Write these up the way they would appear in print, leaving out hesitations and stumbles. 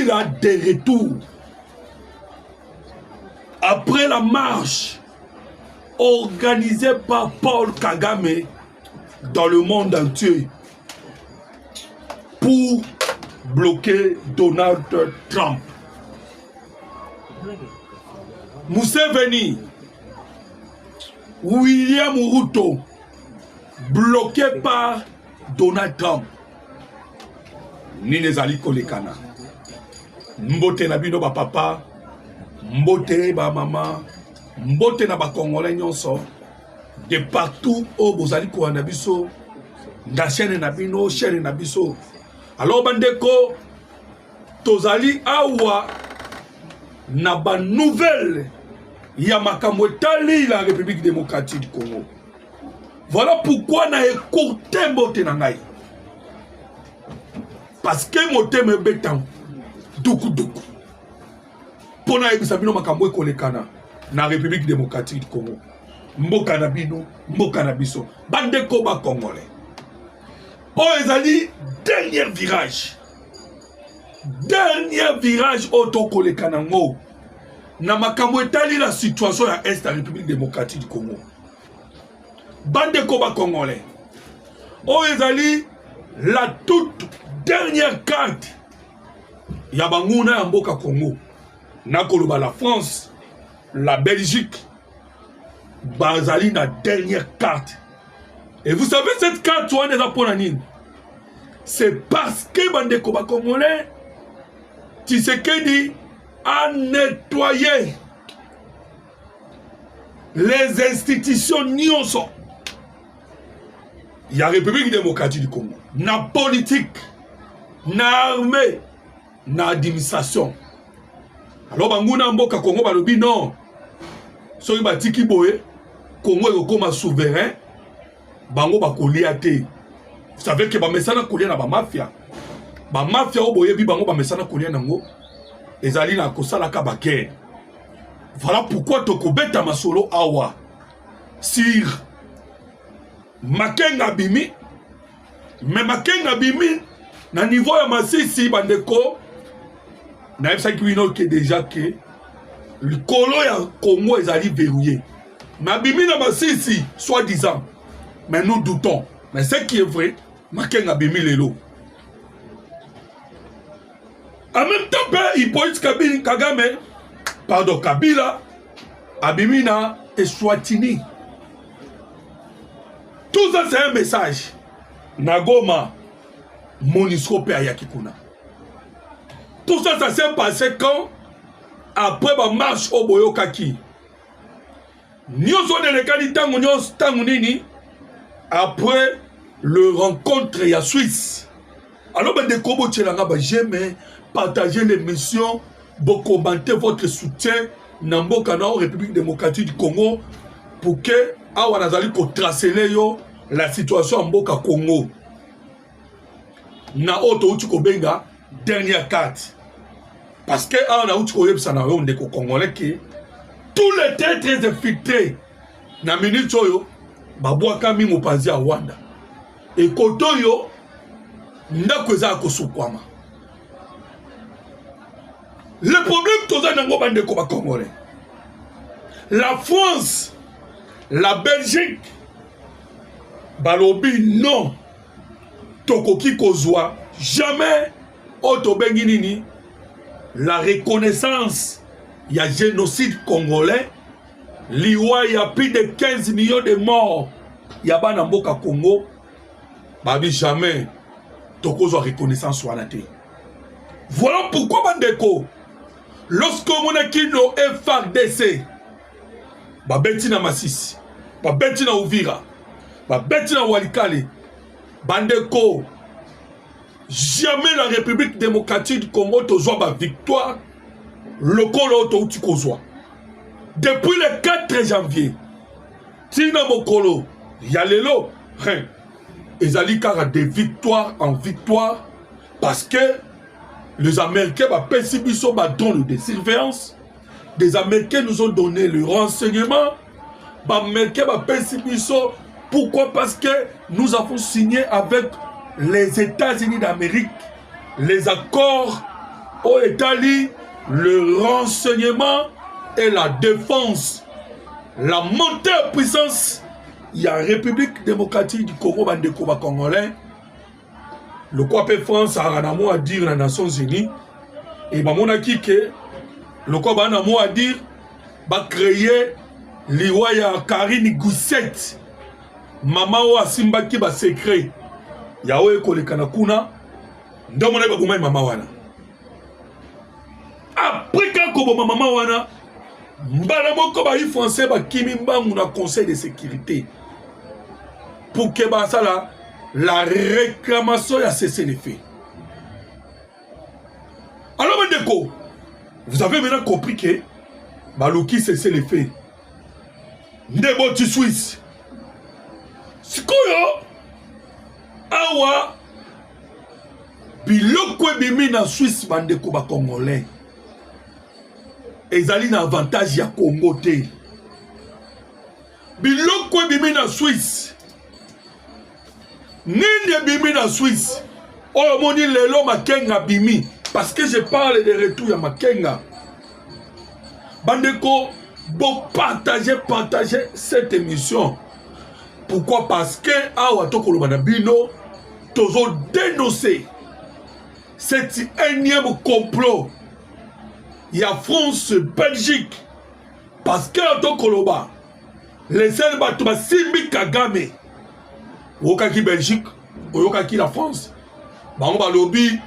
Kabila de retour. Après la marche organisée par Paul Kagame dans le monde entier pour bloquer Donald Trump. Museveni, William Ruto, bloqué par Donald Trump. Nine zali kolekana. Mbote na bino ba papa, mbote ba mama, mbote na ba Congolais nyonso de partout au bozali ko na biso, na chaîne na bino, chaîne na biso. Alors bandeko tozali awa na ba nouvelle ya makambo etali la République démocratique du Congo. Voilà pourquoi na écourté mbote na ngai. Parce que moté me betan duku duku. Pona ebisa bino makambo ekolekana na République démocratique du Congo. Mboka na bino, mboka na biso. Bandeko ba Congolais. Oh ezali dernier virage. Dernier virage autokolekana ngo. Na makambo etali la situation ya Est de la République démocratique du Congo. Bandeko ba Congolais. Oh ezali la toute dernière carte ya banguna ya mboka Congo. Nakoloba la France, la Belgique, bazali na dernière carte. Et vous savez cette carte on est pour c'est parce que bandeko ba Congolais Tshisekedi a nettoyé les institutions nyonso ya République démocratique du Congo. Na politique, na armée, na administration. Alors banguna mboka Congo balobi non. Soki batiki boye, Congo ekokoma souverain, bango bakolia te. Vous savez que ba mesana kolia na ba mafia. Ba mafia oboyebi bango ba mesana kolia nango. Ezali na kosala ka ba guerre. Voilà pourquoi tokobeta masolo awa. Sir Makenga bimi. Mais Makenga bimi na niveau ya Masisi bandeko na yebisa kiwino ke déjà que le colo ya Congo ezali verrouillé. Mais bimi na Masisi soi-disant. Mais nous doutons. Mais ce qui est vrai, Makenga bimi lelo. En même temps, Hippolyte Kagame, pardon, Kabila, Abimina et Swatini. Tout ça, c'est un message. Nagoma, Monisco Yakikuna. Tout ça, ça s'est passé quand, après ma marche au Boyokaki. Nyonso de lekali tango nyonso tango nini, après le rencontre ya Suisse. Alors, ben, de Kobo Tchelanga, j'aime partager l'émission, vous commenter votre soutien dans la République démocratique du Congo pour que Awanazali ko tracer la situation en Boka Congo. Na auto utiko benga dernière carte. Parce que Awana utiko yeb sana yo ndeko Congolais que tous les traîtres infiltrés na minute yo babwaka mi mopanzi ya Rwanda. Et koto yo ndako eza kosukwama. Le problème tout ça nango bandeko ba Congolais. La France, la Belgique, balobi non. Tokoki kozwa jamais otobengi nini la reconnaissance ya génocide congolais. Liwa ya plus de 15 millions de morts. Ya bana mboka Congo. Babi jamais tokozwa reconnaissance wana te. Voilà pourquoi bandeko lorsque mon akino FARDC babeti na Masisi, babeti na Uvira, babeti na Walikale, bandeko jamais la République démocratique du Congo tozwa ba victoire lokolo to utikozwa. Depuis le 4 janvier tina mokolo ya lelo ezali kara de victoire en victoire parce que les Américains ont de surveillance. Des Américains nous ont donné le renseignement. Les Américains ont pourquoi? Parce que nous avons signé avec les États-Unis d'Amérique les accords au Italie, le renseignement et la défense. La montée en puissance, il y a la République démocratique du Congo, bandeko ba Congolais. Le quoi peut France a un mot à dire dans les Nations Unies. Et bah mon acquis que le quoi a un mot à dire, va créer l'Iwaya Karine Gousset. Maman ou Asimba qui va secret. Yawe kolekana kuna. Ndomone ba gumai mama wana. Après quand kobo mama wana, mbala moko ba yi français ba kimi mbangu na conseil de sécurité. Pour que ba ça là, la réclamation a cessé les faits. Alors bandeko, vous avez maintenant compris que Balouki cessé les faits. Ndebo tu Suisse. Sikoyo awa biloko ebimi na Suisse bandeko ba Congolais. Ezali na avantage ya Congo te. Biloko ebimi na Suisse. Nini ebimi na Suisse. Oyo moni lelo Makenga bimi. Parce que je parle de retour ya Makenga. Bandeko, bon partager cette émission. Pourquoi? Parce que awa tokoloba na bino tozo dénoncer cet énième complot. Il y a France, Belgique. Parce que tokoloba les seuls bato ba Simbi Kagame. Oyokaki Belgique, oyokaki la France. Bango balobi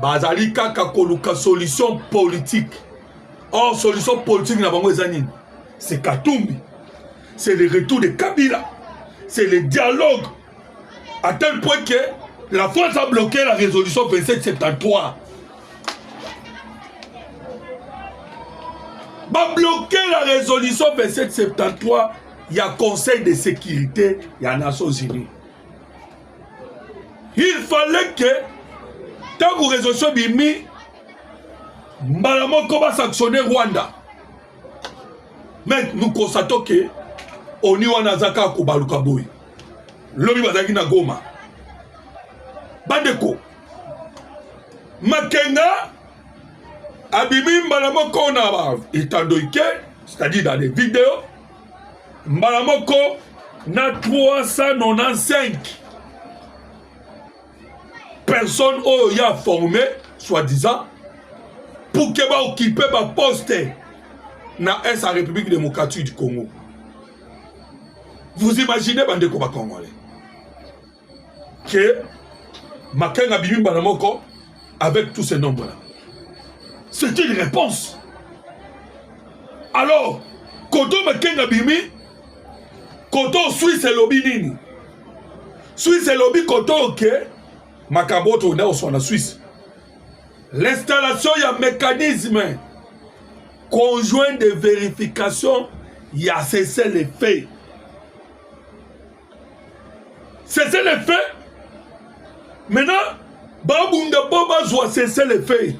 bazali kaka koluka solution politique. Or solution politique na bango ezanini. C'est Katumbi. C'est le retour de Kabila. C'est le dialogue. À tel point que la France a bloqué la résolution 2773. Va bloquer la résolution 2773. Il y a Conseil de sécurité, il y a Nations Unies. Il fallait que, tant que résolution bimi, Mbalamoko va sanctionner Rwanda. Mais nous constatons que Oni Wanazaka Kubaluka Boy. Lobi Bazaki na Goma. Bandeko. Makenga Abimi Mbalamoko na Itandoike, c'est-à-dire dans les vidéos. Mbalamoko na 395 personnes qui ont formé, soi-disant, pour que va occuper ma poste dans la République démocratique du Congo. Vous imaginez, bandeko ba Congolais, que Makenga Bimi Mbalamoko, avec tous ces nombres-là, c'était une réponse. Alors, Koto Makenga Bimi, Koto Suisse et lobby nini. Suisse et lobby Koto ok. Makaboto na oso na Suisse. L'installation y a mécanisme conjoint de vérification y a cessé les faits. Cessé les faits. Maintenant, Babunda Boba doit cesser les faits.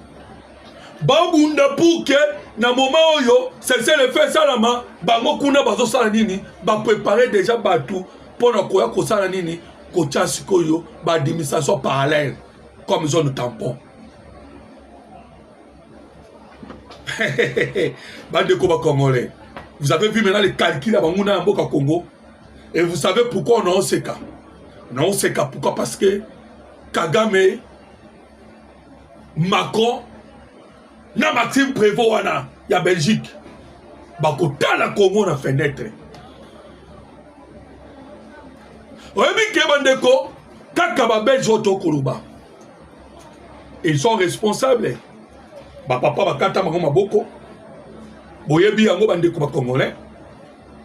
Babunda pour que na moment oyo cesser les faits salama bango kuna bazo sala nini ba préparer déjà batou pour na koya ko sala nini ko tchasi koyo ba administration parallèle comme zone tampon. Bandeko ba Congolais, vous avez vu maintenant les calculs à Banguna Mboka Congo et vous savez pourquoi on a ce cas. Non, c'est cas pourquoi? Parce que Kagame, Macron, na Maxime Prévost wana ya Belgique bakota la Congo na fenêtre. Oyebi ke bandeko kaka ba Belge otokoluba. Ils sont responsables. Ba papa bakata bango maboko. Boyebi yango bandeko ba Congolais.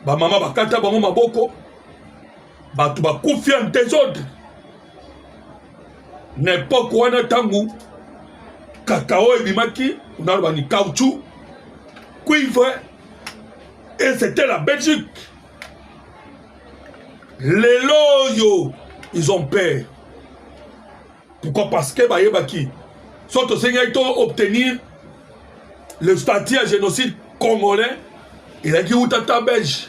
Ba mama bakata bango maboko. Batu ba kufi en désordre. N'importe quoi na tangu cacao et bimaki, on a le caoutchouc, cuivre, et c'était la Belgique. Les loyaux, ils ont peur. Pourquoi? Parce que Bayebaki sont au Seigneur obtenir le statut à génocide congolais, il a dit où tata belge.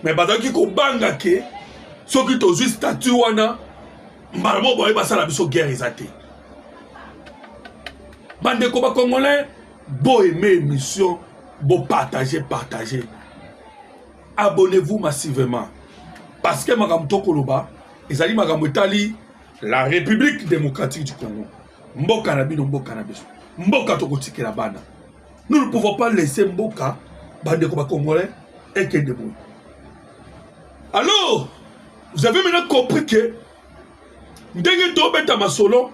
Mais Badaki Kobangake, ceux qui ont eu statut wana, Malmo Bayeba Salabiso guerre exatée. bandeko ba congolais bo aimer émission bo partager abonnez-vous massivement parce que makambo tokoloba ezali makambo etali la République démocratique du Congo mboka na bino mboka tokotikela bana. Nous ne pouvons pas laisser mboka bandeko ba congolais et que de bon. Alors vous avez maintenant compris que ndenge tobeta masolo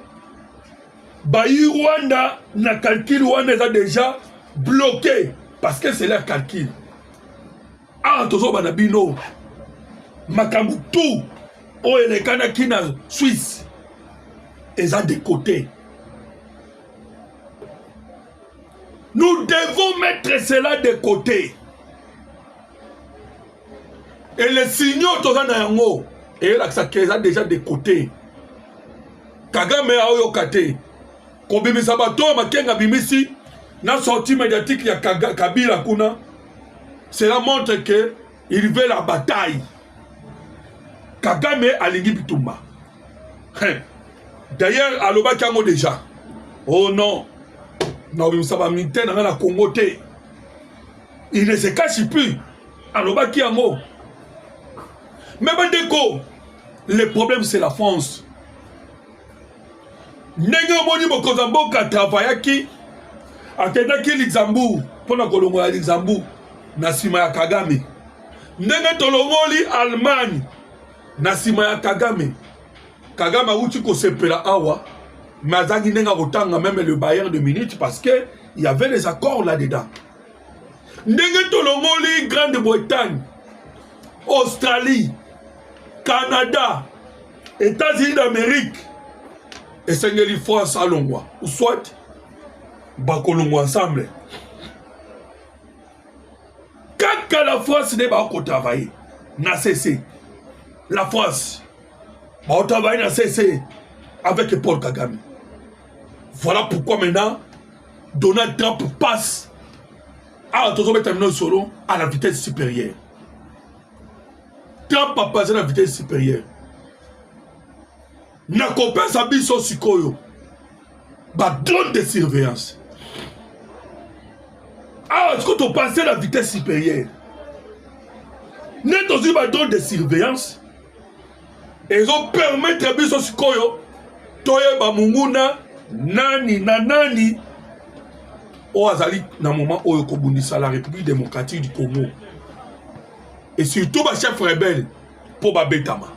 Bayi Rwanda na calcul wana est déjà bloqué parce que c'est leur calcul. Ah tozo banabino makambu tout o elekana kina Suisse et de côté. Nous devons mettre cela de côté. Et les signaux toza na yango et là ça qu'ils ont déjà de côté. Kagame a oyokate. Kobimisa bato makenga bimisi na sortie médiatique ya Kabila kuna. Cela montre que il veut la bataille. Kagame alingi bitumba. D'ailleurs aloba kango déjà. Oh non. Na bimisa ba militaire na la Congo te. Il ne se cache plus. Aloba kiango. Mais bandeko, le problème c'est la France. Ndenge omoni mokonzi mboka travaillaki akendaki Luxembourg mpona kolongola Luxembourg na nsima ya Kagame. Ndenge tolongoli Allemagne na nsima ya Kagame. Kagame auti kosepela awa mais azangi ndenge akotanga même le Bayern de Munich parce que il y avait des accords là-dedans. Ndenge tolongoli Grande-Bretagne, Australie, Canada, États-Unis d'Amérique et Sengeli France à Longwa ou soit Bakolongwa ensemble. Quand la France n'est pas travailler, n'a cessé. La France va travailler n'a cessé avec Paul Kagame. Voilà pourquoi maintenant Donald Trump passe à la vitesse supérieure. Trump a passé à la vitesse supérieure. Na compense à biso sikoyo. Ba drone de surveillance. Ah, est-ce que tu passes à la vitesse supérieure? N'est aussi ba drone de surveillance. Et ils ont permis à biso sikoyo. Toye ba munguna nani na nani. O azali na moment où yokobundisa la République démocratique du Congo. Et surtout ba chef rebelle pour ba betama.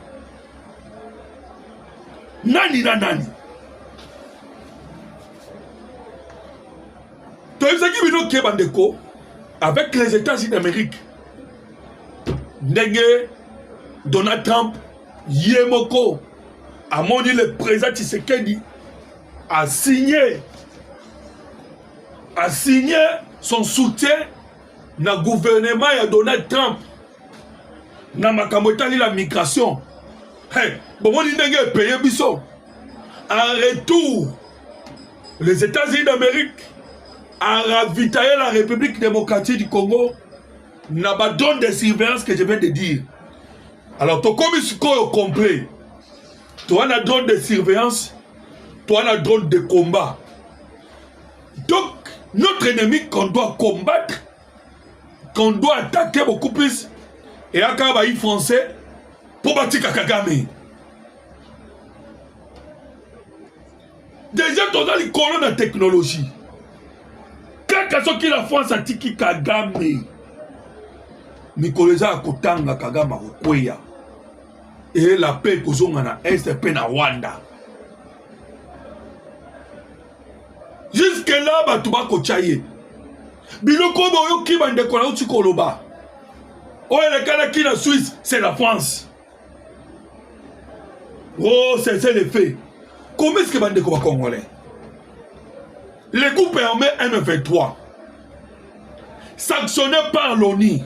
Nani na nani. Toyebisaki bino ke bandeko avec les États-Unis d'Amérique. Ndenge Donald Trump Yemoko a moni le président Tshisekedi a signé son soutien na gouvernement ya Donald Trump na makambo etali la migration. Hey, bon, on dit que payer biso. En retour, les États-Unis d'Amérique a ravitaillé la République démocratique du Congo. N'a pas donné de surveillance que je viens de dire. Alors, tu comme ce qu'on complet. Tu as un drone de surveillance, tu as un drone de combat. Donc, notre ennemi qu'on doit combattre, qu'on doit attaquer beaucoup plus, et à Kabaï français, pour bâtir Kagame. Déjà, tu as les colonnes de technologie. Quand la France a tiki Kagame, Nicolas a kotanga Kagame Rukweya. Et la paix kozonga na Est paix na Rwanda. Jusque là, batuba kochaye. Biloko boyo ki bande kona uti koloba. Oh, le Canada qui la Suisse, c'est la France. Oh, c'est le fait. Comment est-ce que bande koba congolais? Le coup permet M23. Sanctionné par l'ONU.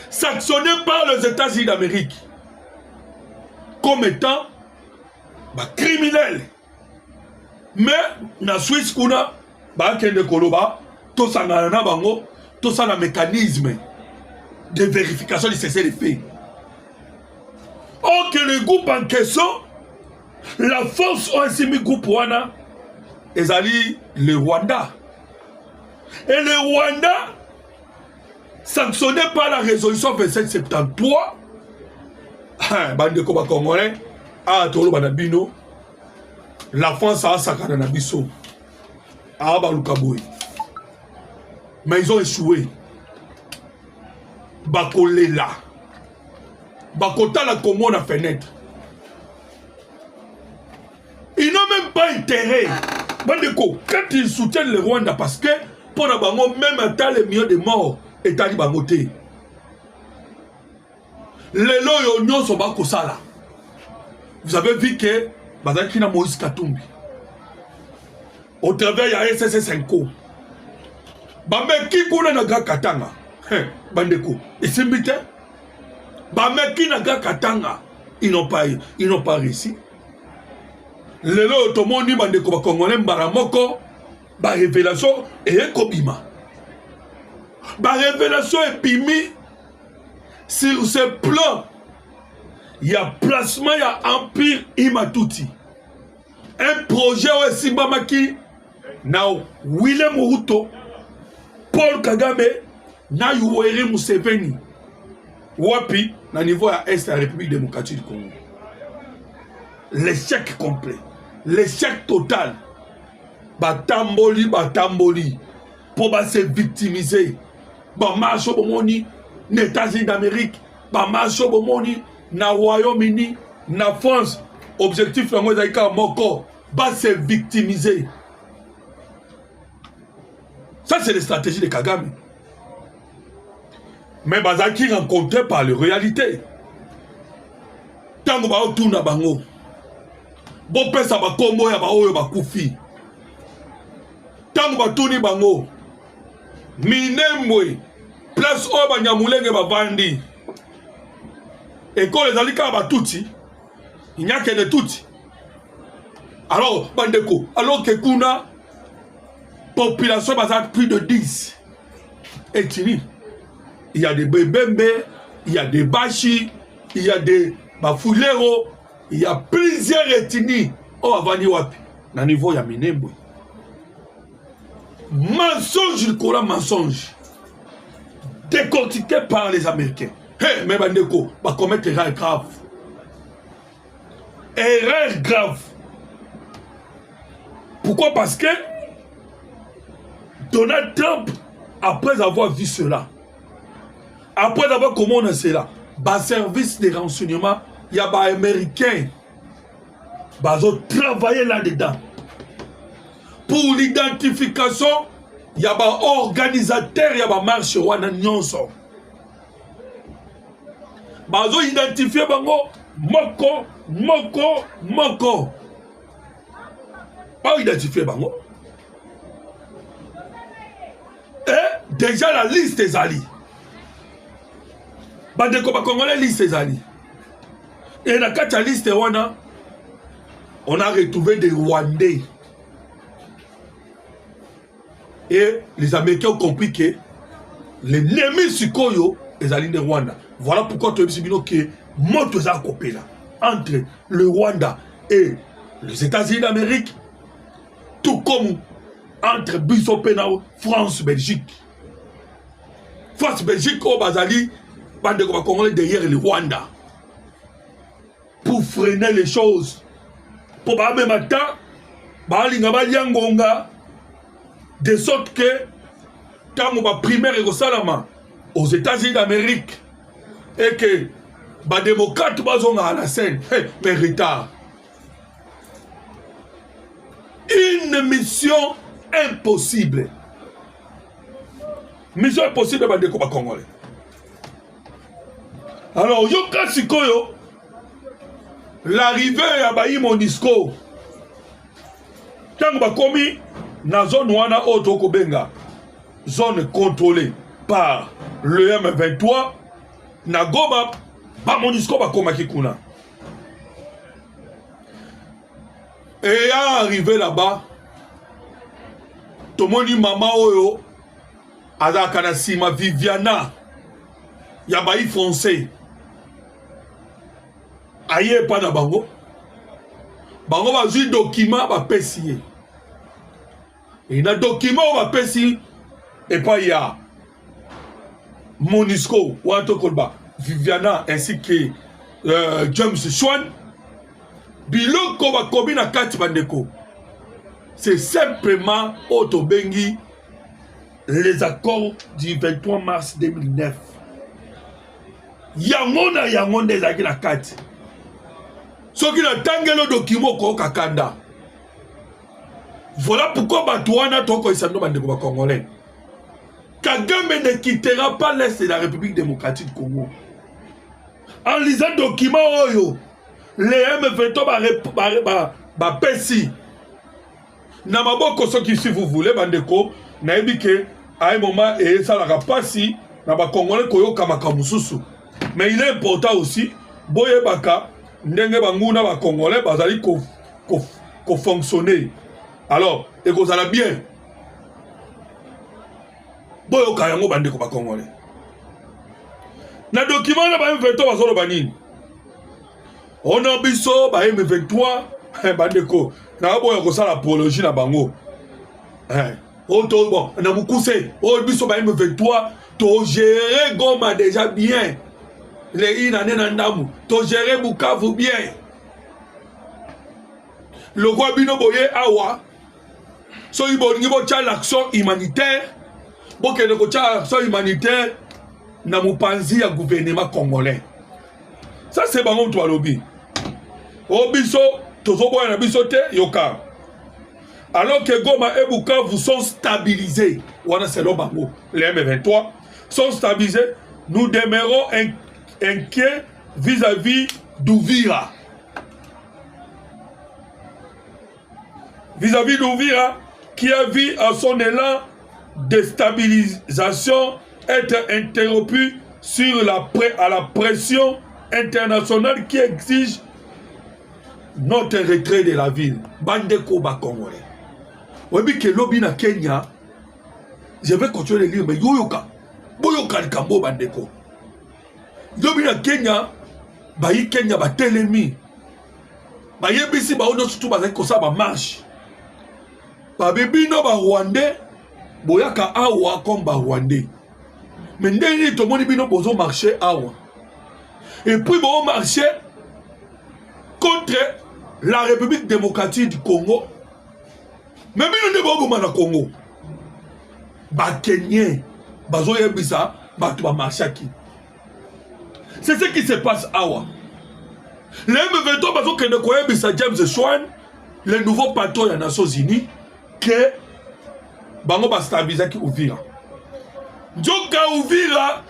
Sanctionné par les États-Unis d'Amérique. Comme étant criminel. Mais, na Suisse, kuna, kende koloba, tout ça na bango, tout ça na mécanisme de vérification de cessez-le-feu. Or que le groupe en question, la force ont ainsi mis groupe wana, ezali le Rwanda. Et le Rwanda, sanctionné par la résolution 2773, bande koba congolais, a tolo banabino, la France a sakana nabiso, a balukaboui. Mais ils ont échoué. Bakolé là. Bakota la Congo na fenêtre. Ils n'ont même pas intérêt. Bandeko, quand ils soutiennent le Rwanda, parce que pour la bango, même à temps les millions de morts, et tali bangote. Les loyaux sont bas là. Vous avez vu que Bazaki na Moïse Katumbi. Au travers il y a SSS5. Bameki kuna na ga Katanga. Bandeko, et c'est mbite. Bameki na ga Katanga. Ils n'ont pas réussi. Les loyaux tomoni bandeko ba Congolais mbaramoko. Ba révélation et kobima. Ba révélation et pimi. Sur ce plan, il y a placement, il y a Empire Imatuti. Un projet où Simbamaki, now William Ruto, Paul Kagame, na Yoweri Museveni. Wapi, na niveau à Est de la République démocratique du Congo. L'échec complet. L'échec total. Batamboli. Pour se victimiser. Marche au moni. Les États-Unis d'Amérique, Bamacho Bomoni, na Royaume-Uni, na France, objectif Moko, va se victimiser. Ça, c'est les stratégies de Kagame. Mais Bazaki rencontré par la réalité. Tango ba otuna bango. Bon pesa ba kombo ya ba oyo ba kufi. Tango ba tuni bango. Minemwe. Place au Banyamulenge Bavandi. École les alika Batouti. Il n'y a que de touti. Alors, Bandeko, alors que Kuna, population basale plus de 10. Et il y a des Bébembe, il y a des Bashi, il y a des Bafulero, il y a plusieurs ethnies. Oh, Avani Wapi. Na niveau ya Minembo. Mensonge, le Coran mensonge. Décortiqué par les Américains. Hey, mais Bandeko, va commettre erreur grave. Erreur grave. Pourquoi? Parce que Donald Trump, après avoir vu cela, après avoir commandé cela, bas service de renseignement, il y a des Américains qui ont travaillé là-dedans. Pour l'identification, il y a des organisateurs, il y a des marches wana nyonso. Bazo identifier bango moko. Pas identifier bango. Et déjà la liste des alliés. Bandeko ba Congolais liste des alliés. Et dans la liste wana, on a retrouvé des Rwandais. Et les Américains ont compris que l'ennemi Sikoyo est allié de Rwanda. Voilà pourquoi tu as dit que moto za copé là entre le Rwanda et les États-Unis d'Amérique, tout comme entre Bissau-Penao, France-Belgique. France-Belgique au Bazali, bande de Congolais derrière le Rwanda. Pour freiner les choses. Pour pas même matin, de sorte que quand on va primaire et aux États-Unis d'Amérique et que les démocrates sont à la scène, mais retard. Une mission impossible. Mission impossible de Bandeko Congolais. Alors, Yoka Sikoyo, l'arrivée à Baï Monisco, quand on a commis dans la zone wana Otoko Benga, zone contrôlée par le M23, na Goma, ba Monisco ba komaki kuna. Et arrivé là-bas, tout le monde dit maman oyo, Azakana Sima Viviana, Yabaï français. Aïe pas na bango. Bango va jouer document ba pessier. Et dans le document, on va passer, et pas il y a Monisco, Wanto Kolba, Viviana, ainsi que James Swan, Biloko va combiner à 4 bandeko. C'est simplement Otobengi, les accords du 23 mars 2009. Yangona Yangonde Zaki la 4. Ce qui n'a tangelo document ko kakanda. Voilà pourquoi Batouana Toko Isano Bandeko Congolais. Kagame ne quittera pas l'Est de la République démocratique du Congo. En lisant le document, les M23 ba pesi. Namaboko soki si vous voulez, Bandeko, naibike, à un moment, et ça la pasi, naba Congolais koyo kamakamususu. Mais il est important aussi, Boye Baka, Ndenge Banguna ba Congolais, bazali ko fonctionner. Alors, et que ça va bien. Boyo Kayango Bandeko ba Congolais. Na document na ba M23 bazolo banini. On a biso ba M23 Bandeko. Na boyo ko sala apologie na bango. Bon, na mukuse. O biso ba M23 to gérer Goma déjà bien. Les Inanenandamu, to gérer Bukavu bien. Le roi Bino Boye Awa, so il y a l'action humanitaire, bon que l'action humanitaire n'a pas à gouvernement congolais. Ça c'est bon toi lobby. Obiso, tozo boy na bisote yoka. Alors que Goma et Bukavu sont stabilisés, voilà c'est le bango. Les M23 sont stabilisés. Nous demeurons inquiets vis-à-vis d'Ouvira. Vis-à-vis d'Ouvira, qui a vu à son élan de stabilisation être interrompu à la pression internationale qui exige notre retrait de la ville. Bandeko Bakongolais. Oui, mais que lobby na Kenya, je vais continuer de lire, mais Yoyoka, Boyoka Kambo Bandeko. Lobby na Kenya, Bayi Kenya ba telemi. Bayi bisi ba ono surtout ba kosa ba marche. Ba bibi no ba Rwandais, boyaka awa comme ba Rwandais. Mais ndeni to moni bino bozo marcher awa. Et puis bon marcher contre la République démocratique du Congo. Mais bino ne bogo na Congo. Ba Kenyien, bazo yebisa, ba to ba marcher qui. C'est ce qui se passe awa. Les M23 bazo que ne koye bisa James Swan, le nouveau patron des Nations Unies, que bango ba stabiliser qui Ouvira. Djoka Ouvira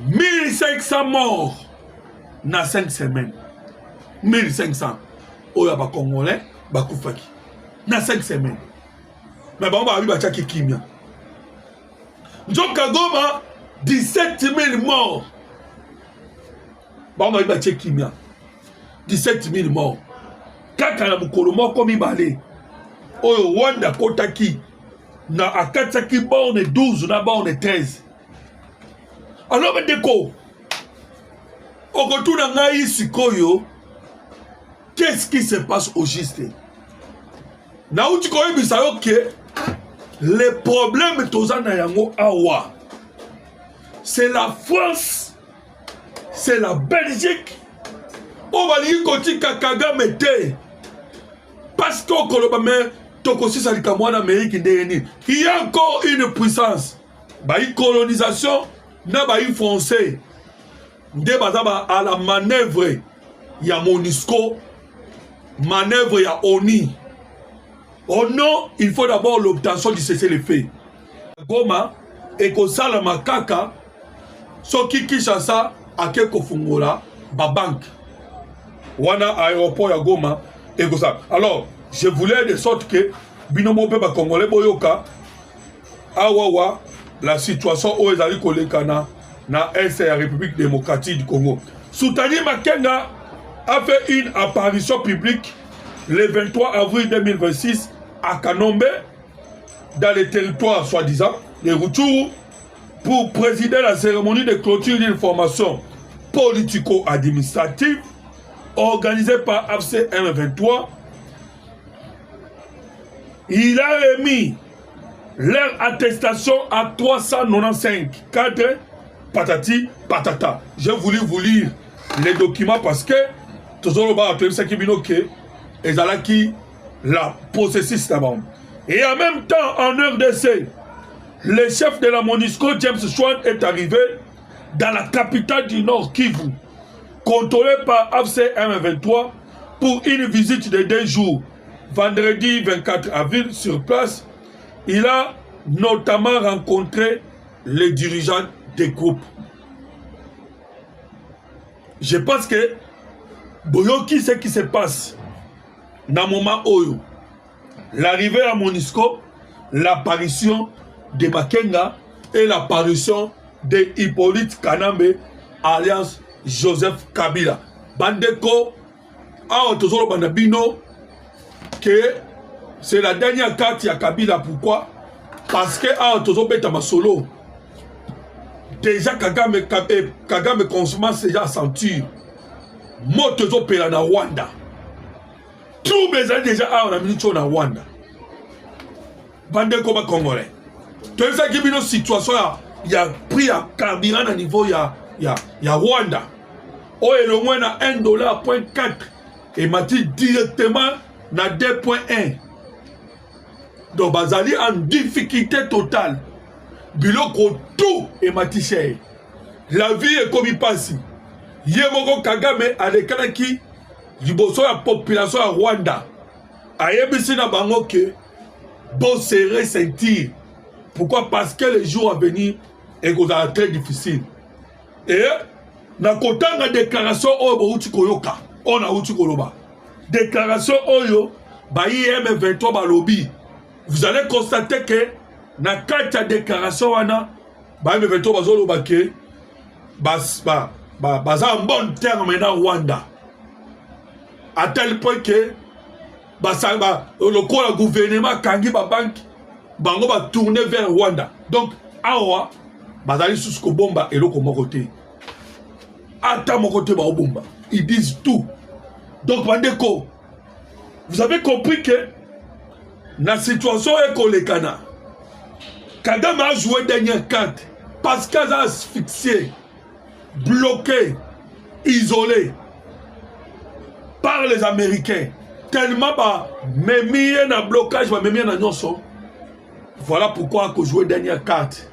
1500 morts na 5 semaines. 1500 oya ba Congolais ba kufaki na 5 semaines. Mais bango ba ba chaki kimia. Djoka Goma 17 000 morts. Bango ba chaki kimia. 17 000 morts. Kaka na mukolo moko mibale. Oyo Rwanda kotaki na akataki borne 12 na borne 13. Alors Bandeko, okotuna ngai sikoyo, qu'est-ce qui se passe au juste? Na uti koyebisa yo ke les problèmes tozana yango awa. C'est la France, c'est la Belgique. On va dire kotika Kagame te. Parce que Kolobame Tokosi Salikamwana Amérique ndeni. Il y a encore une puissance. Baï colonisation na baï français. Nde bazaba à la manœuvre ya Monisco, manœuvre ya ONI. Oh non, il faut d'abord l'obtention du cessez-le-feu. Goma et Kosala Makaka soki Kinshasa ake kofungola ba banque. Wana aéroport ya Goma et Kosala. Alors, je voulais de sorte que binomo pe ba Congolais boyoka awawa la situation où ezali kolekana na est la République démocratique du Congo. Soutani Makenga a fait une apparition publique le 23 avril 2026 à Kanombe, dans les territoires soi-disant de Rutshuru, pour présider la cérémonie de clôture d'une formation politico-administrative organisée par AFC M23. il a remis leur attestation à 395. 4 patati patata. J'ai voulu vous lire les documents parce que toujours la processus d'abord. Et en même temps, en RDC, le chef de la MONUSCO, James Schwan, est arrivé dans la capitale du Nord, Kivu, contrôlée par AFC M23, pour une visite de 2 jours. Vendredi 24 avril, sur place, il a notamment rencontré les dirigeants des groupes. Je pense que Boyoki, ce qui se passe dans le moment où l'arrivée à MONUSCO, l'apparition de Makenga et l'apparition de Hippolyte Kanambe, alias Joseph Kabila. Bandeko, a toujours Bandabino, que c'est la dernière carte à Kabila. Pourquoi? Parce que a toujours Beta Masolo. Déjà Kagame consomme déjà ceinture. Motozo pela na Rwanda. Tout besoin déjà a on a mis na Rwanda. Bandeko ba Congolais. Tout ça qui est une situation il y a pris à carburant à niveau il y a Rwanda. Oh et le moins à $1.4 et m'a dit directement na 2.1. Donc bazali en difficulté totale. Biloko tout et m'a dit cher. La vie est comme il passe. Yemoko Kagame alekana ki liboso ya population ya Rwanda. Ayebisi na bango ke bon serrer sentir. Pourquoi? Parce que les jours à venir est très difficile. Et na kotanga déclaration oyo bouti koyoka, on a outi koloba. Déclaration oyo ba IM23 ba lobby. Vous allez constater que na kata déclaration wana ba IM23 ba zoloba ke baza en bon terme maintenant Rwanda. À tel point que le gouvernement kangi ba banque bango va tourner vers Rwanda. Donc awa bazali sous ko bomba et loko moko te. Ata moko te ba bomba. Ils disent tout. Donc bandeko, vous avez compris que la situation est kolekana. Kagame a joué dernière carte parce qu'il a asphyxié, bloqué, isolé par les Américains. Tellement bah même un blocage, même un annonce. Voilà pourquoi que jouer dernière carte.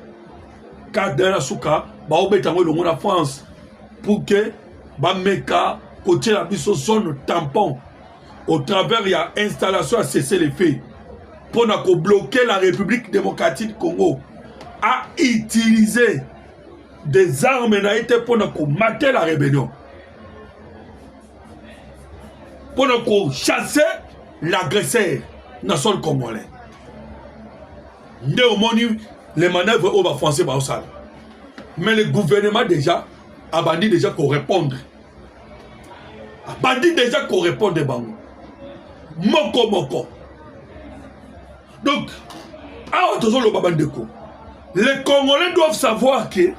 Carte de la souka, bah au bétango le monde en France pour que bah meka côté la mise zone tampon au travers il y a installation à cesser les faits pour ne bloquer la République démocratique du Congo à utiliser des armes pour ne mater la rébellion, pour ne chasser l'agresseur national congolais. Les manœuvres au français au sale. Mais le gouvernement déjà a bandit déjà qu'on répondre. A bandit déjà qu'on répondre bango. Moko moko. Donc, les Congolais doivent savoir que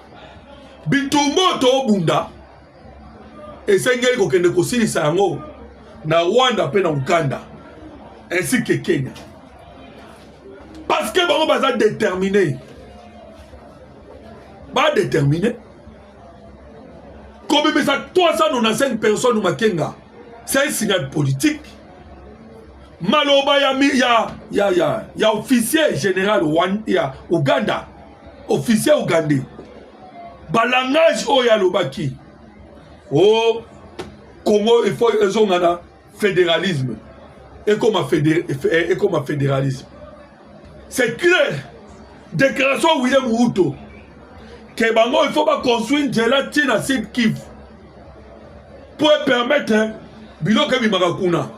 Bitumbo to Bunda et Sengeli kokende kosilisa yango na Rwanda pe na Uganda ainsi que Kenya. Parce que bango baza déterminé. Ba déterminé. Comme ça 395 personnes au Makenga. C'est un signal politique. Maloba ya officier général ya Uganda. Officier ougandais. Balangage oya lobaki. Oh Congo il faut un fédéralisme. Et comme fédéralisme. C'est clair. Déclaration William Ruto. Que bango il faut pas construire une gélatine à Sud Kivu. Pour permettre Biloke Bimarakuna.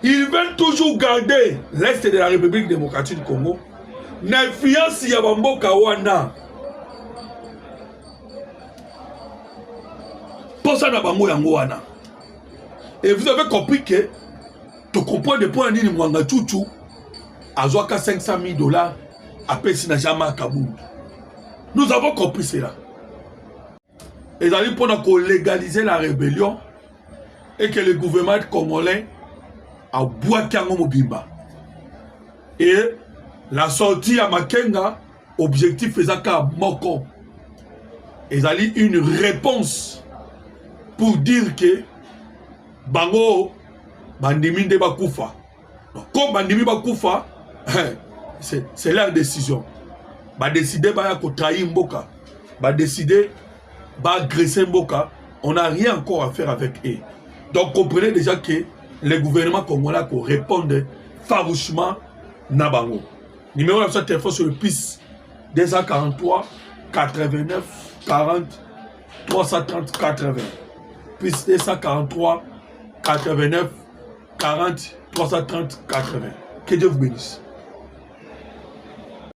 Ils veulent toujours garder l'Est de la République démocratique du Congo. L'influence Yabambo Kawana. Pour ça, Nabango Yangoana. Et vous avez compris que tu comprends de points de Mwanga Chouchou à Zoaka $500,000 à Pessina Jama Kaboul. Nous avons compris cela. Et ça pour légaliser la rébellion et que le gouvernement congolais a boité en Mobimba. Et la sortie à Makenga, objectif faisant qu'à Moko. Ils ont une réponse pour dire que Bango, Bandimi de Bakoufa. Comme Bandimi Bakoufa, c'est leur décision. Ba décider ba trahir Mboka. Ba décider ba agresser Mboka. On n'a rien encore à faire avec eux. Donc comprenez déjà que le gouvernement congolais peut répondre farouchement na Bango. Numéro de téléphone sur le plus 243 89 40 330 80. Plus 243 89 40 330 80. Que Dieu vous bénisse.